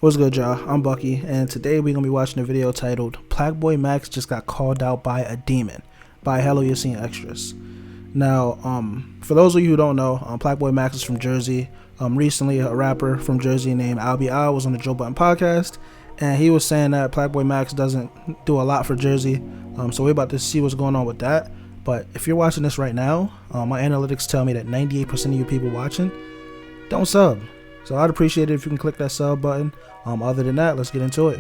What's good, y'all? I'm Bucky, and today we're gonna be watching a video titled "Plaqueboymax just got called out by a demon" by Hello You Seen Extras. Now, for those of you who don't know, Plaqueboymax is from Jersey. Recently, a rapper from Jersey named ImBucky was on the Joe Budden podcast, and he was saying that Plaqueboymax doesn't do a lot for Jersey. So we're about to see what's going on with that. But if you're watching this right now, my analytics tell me that 98% of you people watching don't sub. So I'd appreciate it if you can click that sub button. Other than that, let's get into it.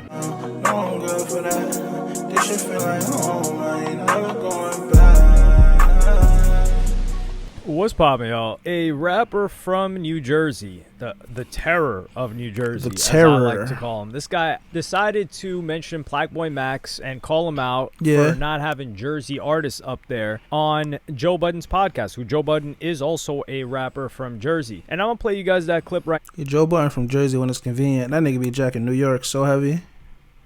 What's poppin', y'all? A rapper from New Jersey, the terror of New Jersey, as I like to call him. This guy decided to mention Plaqueboymax and call him out for not having Jersey artists up there on Joe Budden's podcast, who Joe Budden is also a rapper from Jersey. And I'm going to play you guys that clip right now. Joe Budden from Jersey when it's convenient. That nigga be jacking New York so heavy.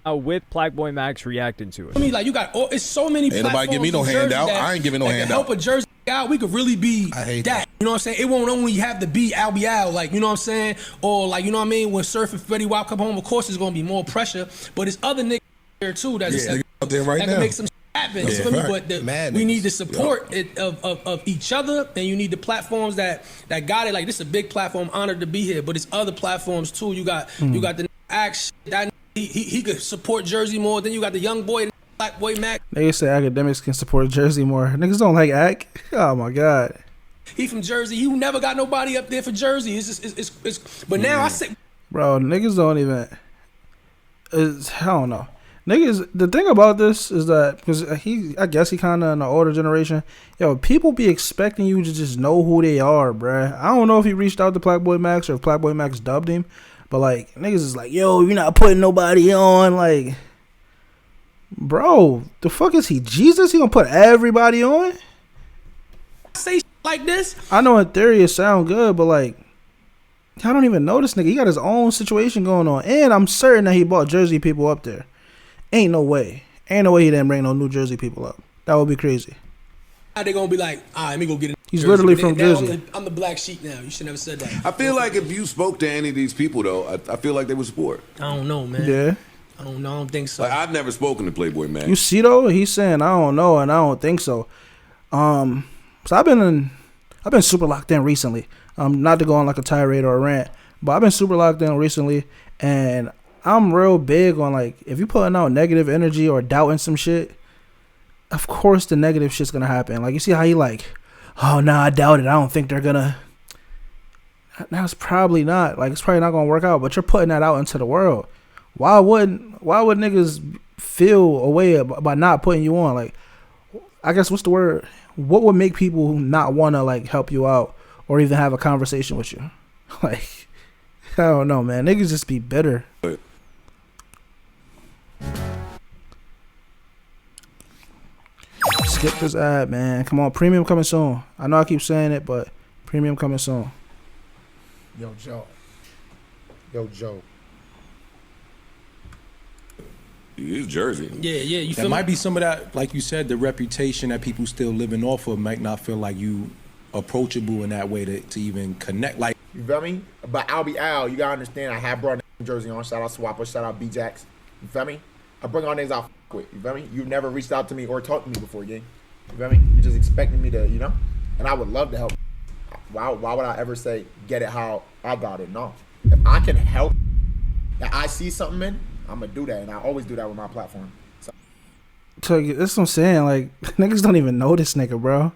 With Plaqueboymax reacting to it. I mean, like, you got, it's so many platforms. Ain't nobody give me no handout. I ain't giving no handout. Help a Jersey out, we could really be that. You know what I'm saying? It won't only have to be Al be Al, like, you know what I'm saying? Or, like, you know what I mean? When Surf and Fetty Wap come home, of course, there's going to be more pressure. But it's other niggas there, too, that's out there right that now. Can make some happen. But we need the support of each other, and you need the platforms that got it. Like, this is a big platform. Honored to be here. But it's other platforms, too. You got the action. That he could support Jersey more. Then you got the young boy, Plaqueboymax. Niggas say academics can support Jersey more. Niggas don't like act. Oh my god. He from Jersey. He never got nobody up there for Jersey. It's just but now I say, bro, niggas don't even. I don't know. Niggas. The thing about this is that because I guess he kind of in the older generation. Yo, people be expecting you to just know who they are, bruh. I don't know if he reached out to Plaqueboymax or if Plaqueboymax dubbed him. But, like, niggas is like, yo, you're not putting nobody on. Like, bro, the fuck is he? Jesus? He gonna put everybody on? Say like this? I know in theory it sound good, but, like, I don't even know this nigga. He got his own situation going on. And I'm certain that he brought Jersey people up there. Ain't no way. Ain't no way he didn't bring no New Jersey people up. That would be crazy. They gonna be like, all right, let me go get it. He's literally from Jersey. I'm the black sheep now. You should never said that. I feel like if you spoke to any of these people, though, I feel like they would support. I don't know, man. Yeah. I don't know. I don't think so. Like, I've never spoken to Plaqueboymax. You see, though? He's saying, I don't know, and I don't think so. So I've been super locked in recently. Not to go on like a tirade or a rant, but I've been super locked in recently, and I'm real big on, like, if you putting out negative energy or doubting some shit, of course the negative shit's gonna happen. Like, you see how he like, oh, nah, I doubt it. I don't think they're gonna. Now it's probably not. Like, it's probably not gonna work out. But you're putting that out into the world. Why would niggas feel a way by not putting you on? Like, I guess what's the word? What would make people not wanna, like, help you out or even have a conversation with you? Like, I don't know, man. Niggas just be bitter. Skip this ad, man. Come on, premium coming soon. I know I keep saying it, but premium coming soon. Yo, Joe. He's Jersey. Yeah. You feel There might be some of that, like you said, the reputation that people still living off of might not feel like you approachable in that way to even connect. Like, you feel me? But I'll be Al. You gotta understand. I have brought Jersey on. Shout out Swapper. Shout out B-Jax. You feel me? I bring all names out with. You feel me? You've never reached out to me or talked to me before, gang. You feel me? You're just expecting me to, you know? And I would love to help. Why would I ever say get it how I got it? No. If I can help, that I see something in, I'm gonna do that, and I always do that with my platform. So that's what I'm saying. Like, niggas don't even know this nigga, bro.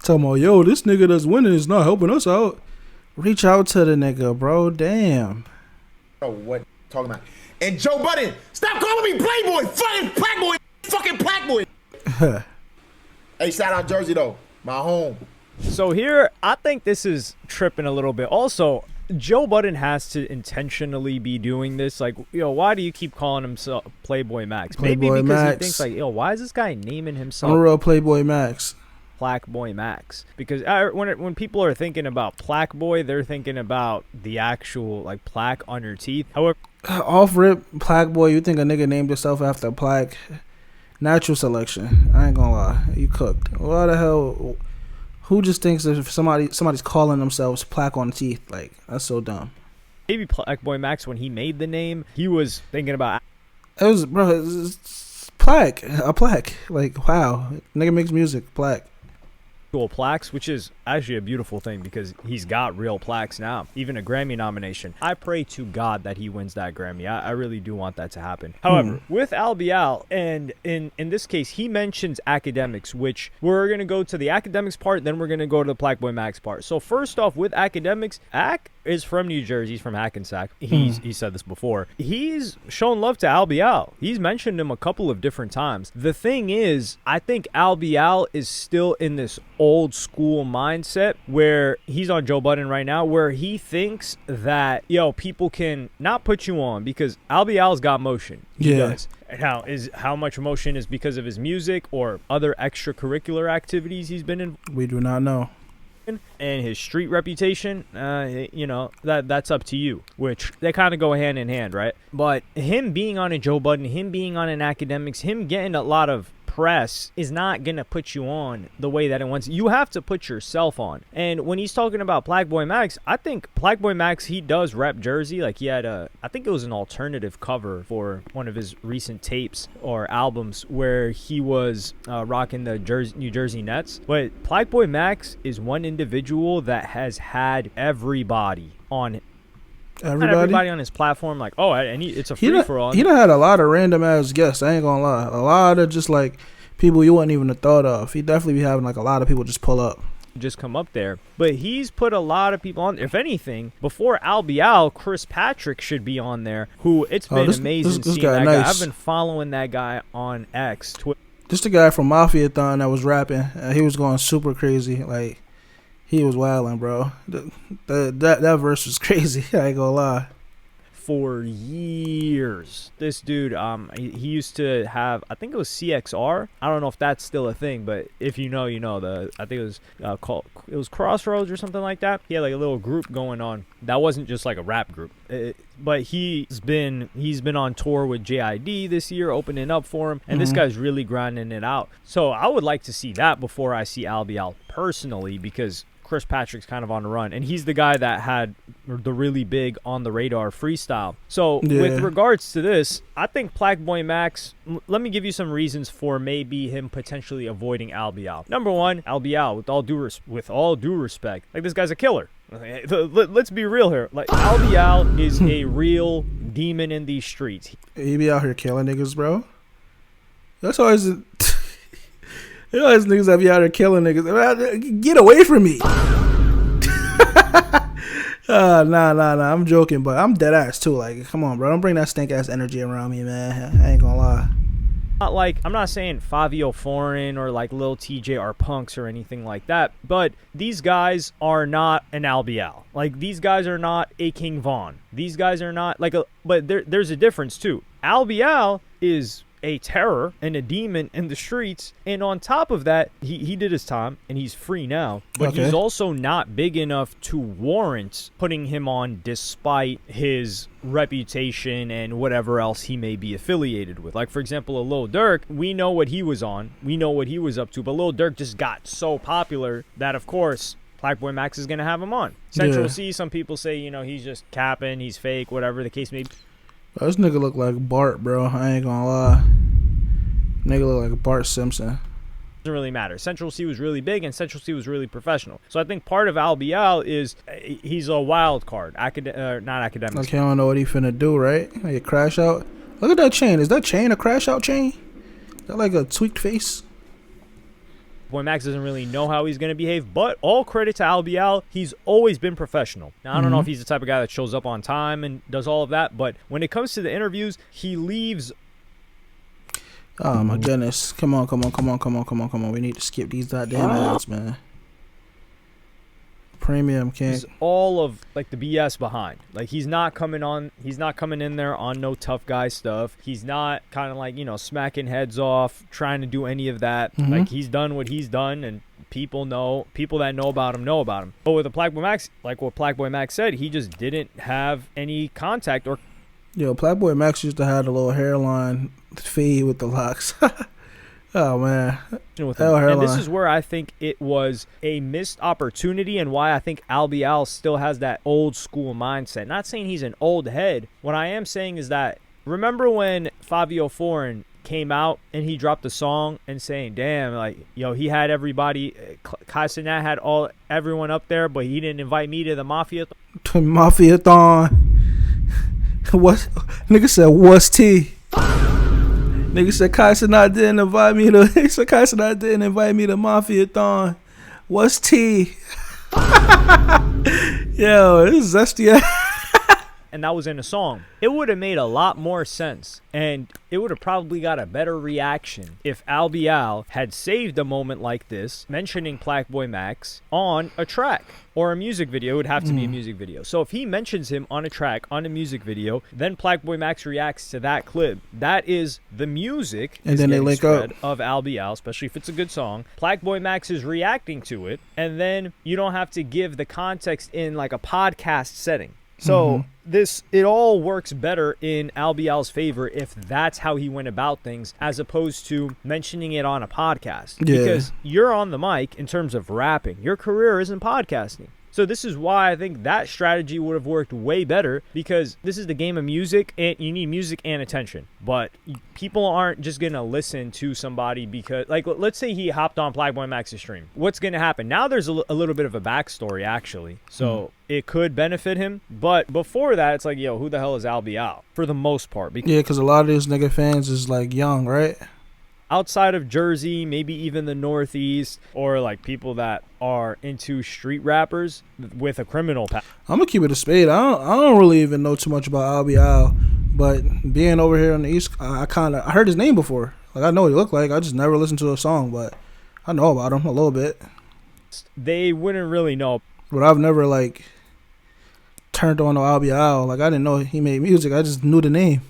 Talking about, yo, this nigga that's winning is not helping us out. Reach out to the nigga, bro. Damn. Oh, what talking about? And Joe Budden, stop calling me Playboy, fucking Plaqueboy, fucking Plaqueboy. Hey, shout out Jersey though, my home. So here, I think this is tripping a little bit. Also, Joe Budden has to intentionally be doing this. Like, yo, why do you keep calling himself Plaqueboymax? Maybe because he thinks, like, yo, why is this guy naming himself I'm a real Plaqueboymax? Plaqueboymax. Because when people are thinking about Plaqueboy, they're thinking about the actual, like, plaque on your teeth. However, off rip, Plaqueboy, you think a nigga named himself after a plaque? Natural selection. I ain't gonna lie. You cooked. What the hell? Who just thinks that if somebody's calling themselves plaque on the teeth? Like, that's so dumb. maybe Plaqueboymax, when he made the name, he was thinking about. It was, bro, it's a plaque. Like, wow, nigga makes music, plaque. Plaques, which is actually a beautiful thing because he's got real plaques now, even a Grammy nomination. I pray to God that he wins that Grammy. I really do want that to happen. However, with Al Bial, and in this case, he mentions academics, which we're going to go to the academics part, then we're going to go to the Plaqueboymax part. So first off, with academics, Ak is from New Jersey. He's from Hackensack. He said this before. He's shown love to Al Bial. He's mentioned him a couple of different times. The thing is, I think Al Bial is still in this old school mindset where he's on Joe Budden right now, where he thinks that, people can not put you on because Al Bial's got motion. He does. Now, how much motion is because of his music or other extracurricular activities he's been in? We do not know. And his street reputation, that's up to you, which they kind of go hand in hand, right? But him being on a Joe Budden, him being on an academics, him getting a lot of press is not going to put you on the way that it wants. You have to put yourself on. And when he's talking about Plaqueboymax, I think Plaqueboymax, he does rep Jersey. Like he had I think it was an alternative cover for one of his recent tapes or albums where he was rocking the New Jersey Nets. But Plaqueboymax is one individual that has had everybody on Everybody on his platform, like, and it's a free-for-all. He done had a lot of random-ass guests, I ain't gonna lie. A lot of just, like, people you wouldn't even have thought of. He definitely be having, like, a lot of people just pull up. Just come up there. But he's put a lot of people on. If anything, before Al Bial, Chris Patrick should be on there, who it's been amazing seeing that guy. I've been following that guy on X, Twitter. Just the guy from Mafia-thon that was rapping. He was going super crazy, like... He was wilding, bro. That verse was crazy. I ain't gonna lie. For years, this dude, he used to have, I think it was CXR. I don't know if that's still a thing, but if you know, you know. I think it was called, it was Crossroads or something like that. He had like a little group going on. That wasn't just like a rap group. But he's been on tour with JID this year, opening up for him, and this guy's really grinding it out. So I would like to see that before I see Al Bial personally, because Chris Patrick's kind of on the run, and he's the guy that had the really big on the radar freestyle. So with regards to this, I think Plaqueboymax, let me give you some reasons for maybe him potentially avoiding Al Bial. Number one, Al Bial, with all due respect, like, this guy's a killer. Let's be real here. Like, Al Bial is a real demon in these streets. He be out here killing niggas, bro. That's always... You know, these niggas that be out there killing niggas. Get away from me. Nah. I'm joking, but I'm dead ass too. Like, come on, bro. Don't bring that stink ass energy around me, man. I ain't gonna lie. Not like, I'm not saying Fabio Foreign or like Lil TJ are punks or anything like that, but these guys are not an Al Bial. Like, these guys are not a King Von. These guys are not like but there's a difference too. Al Bial is a terror and a demon in the streets, and on top of that, he did his time and he's free now, but he's also not big enough to warrant putting him on despite his reputation and whatever else he may be affiliated with. Like, for example, a Lil Durk, we know what he was on, we know what he was up to, but Lil Durk just got so popular that, of course, Plaqueboymax is going to have him on. Central C, some people say, he's just capping, he's fake, whatever the case may be. This nigga look like Bart, bro. I ain't gonna lie. Nigga look like Bart Simpson. Doesn't really matter. Central C was really big, and Central C was really professional. So I think part of Al Bial is he's a wild card. Not academic. Okay, I don't know what he finna do, right? Like a crash out. Look at that chain. Is that chain a crash out chain? Is that like a tweaked face? Max doesn't really know how he's going to behave, but all credit to Al Bial, he's always been professional. Now, I don't know if he's the type of guy that shows up on time and does all of that, but when it comes to the interviews, he leaves. Oh my goodness. Come on. We need to skip these goddamn ads, man. Premium king. He's all of like the BS behind. Like, he's not coming in there on no tough guy stuff. He's not kind of like, smacking heads off, trying to do any of that. Like, he's done what he's done, and people that know about him know about him. But with the Plaqueboymax, like what Plaqueboymax said, he just didn't have any contact or. Plaqueboymax used to have a little hairline fade with the locks. Oh man, with him. And this is where I think it was a missed opportunity, and why I think Al still has that old school mindset. Not saying he's an old head. What I am saying is that, remember when Fabio Foreign came out and he dropped a song and saying, damn, like, yo, he had everybody, Kai Cenat had everyone up there, but he didn't invite me to the Mafia-thon. What? Nigga said, what's T? Nigga said Kai Cenat didn't invite me to. He said Kai Cenat didn't invite me to Mafia-thon. What's T? Yo, this is zesty. And that was in a song. It would have made a lot more sense, and it would have probably got a better reaction if Al had saved a moment like this, mentioning Plaqueboymax on a track or a music video. It would have to be a music video. So if he mentions him on a track, on a music video, then Plaqueboymax reacts to that clip. That is the music, and then they link up of Al, especially if it's a good song. Plaqueboymax is reacting to it, and then you don't have to give the context in like a podcast setting. So it all works better in Al's favor if that's how he went about things, as opposed to mentioning it on a podcast. Yeah. Because you're on the mic in terms of rapping. Your career isn't podcasting. So this is why I think that strategy would have worked way better, because this is the game of music, and you need music and attention. But people aren't just going to listen to somebody because, like, let's say he hopped on Plaqueboymax's stream. What's going to happen? Now there's a little bit of a backstory, actually. So it could benefit him. But before that, it's like, yo, who the hell is Al for the most part? Because a lot of these nigga fans is, like, young, right? Outside of Jersey, maybe even the Northeast, or like people that are into street rappers with a criminal past. I'm gonna keep it a spade. I don't really even know too much about Al, but being over here on the East, I heard his name before. Like, I know what he looked like. I just never listened to a song, but I know about him a little bit. They wouldn't really know, but I've never like turned on to Al. Like, I didn't know he made music. I just knew the name,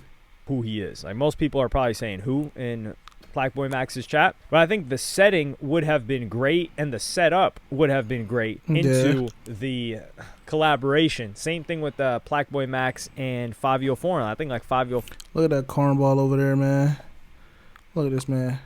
who he is. Like, most people are probably saying who in Plaqueboymax's chat, but I think the setting would have been great, and the setup would have been great into the collaboration. Same thing with Plaqueboymax and Fabio Foreign. I think like Fabio. Look at that cornball over there, man. Look at this, man.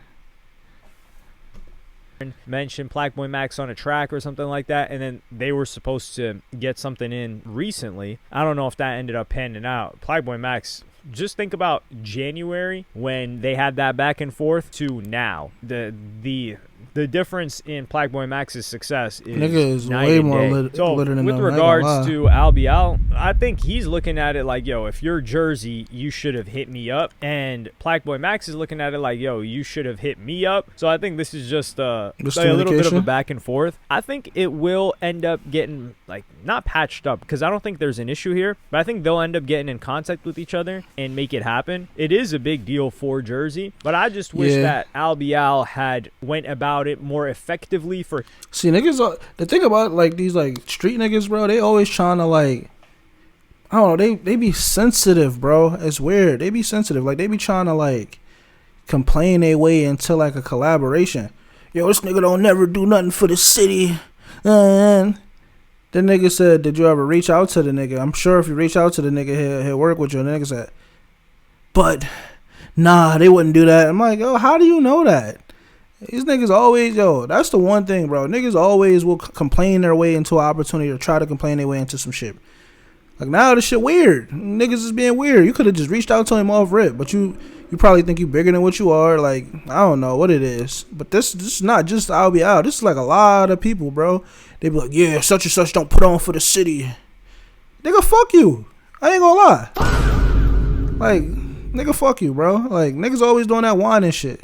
Mentioned Plaqueboymax on a track or something like that, and then they were supposed to get something in recently. I don't know if that ended up panning out. Plaqueboymax, just think about January when they had that back and forth to now. The difference in Plaqueboymax's success is way more litter than with regards to Al, I think he's looking at it like, yo, if you're Jersey, you should have hit me up. And Plaqueboymax is looking at it like, yo, you should have hit me up. So I think this is just a little bit of a back and forth. I think it will end up getting, like, not patched up, because I don't think there's an issue here, but I think they'll end up getting in contact with each other and make it happen. It is a big deal for Jersey, but I just wish that Al had went about it more effectively for. See, niggas, the thing about like these like street niggas, bro, they always trying to like, I don't know, they be sensitive, bro. It's weird. They be sensitive. Like, they be trying to like complain their way into like a collaboration. Yo, this nigga don't never do nothing for the city. And the nigga said, did you ever reach out to the nigga? I'm sure if you reach out to the nigga, he'll work with you. And the nigga said, but nah, they wouldn't do that. I'm like, yo, how do you know that? These niggas always, that's the one thing, bro. Niggas always will complain their way into an opportunity, or try to complain their way into some shit. Like, now this shit weird. Niggas is being weird. You could have just reached out to him off rip, but you probably think you bigger than what you are. Like, I don't know what it is. But this is not just I'll be out. This is like a lot of people, bro. They be like, yeah, such and such don't put on for the city. Nigga, fuck you. I ain't gonna lie. Like, nigga, fuck you, bro. Like, niggas always doing that whining shit.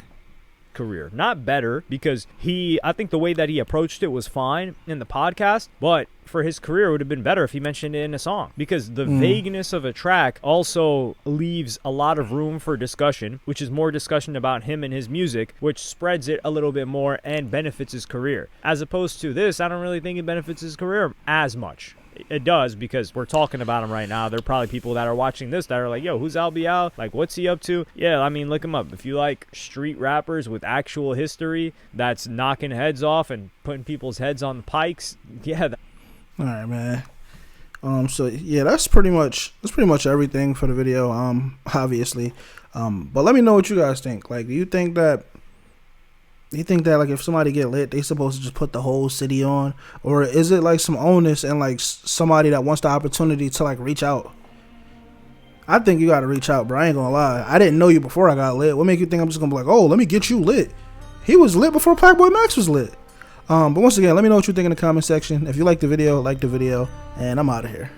Career, not better, because I think the way that he approached it was fine in the podcast, but for his career it would have been better if he mentioned it in a song, because the vagueness of a track also leaves a lot of room for discussion, which is more discussion about him and his music, which spreads it a little bit more and benefits his career. As opposed to this, I don't really think it benefits his career as much. It does, because we're talking about him right now. There are probably people that are watching this that are like, yo, who's Al? Like, what's he up to? Yeah, I mean, look him up. If you like street rappers with actual history that's knocking heads off and putting people's heads on the pikes, yeah. All right, man. So yeah, that's pretty much everything for the video. Obviously. But let me know what you guys think. Like, do you think that You think that like if somebody get lit, they supposed to just put the whole city on, or is it like some onus and like somebody that wants the opportunity to like reach out? I think you gotta reach out, bro. I ain't gonna lie. I didn't know you before I got lit. What make you think I'm just gonna be like, oh, let me get you lit? He was lit before Plaqueboymax was lit. But once again, let me know what you think in the comment section. If you like the video, and I'm out of here.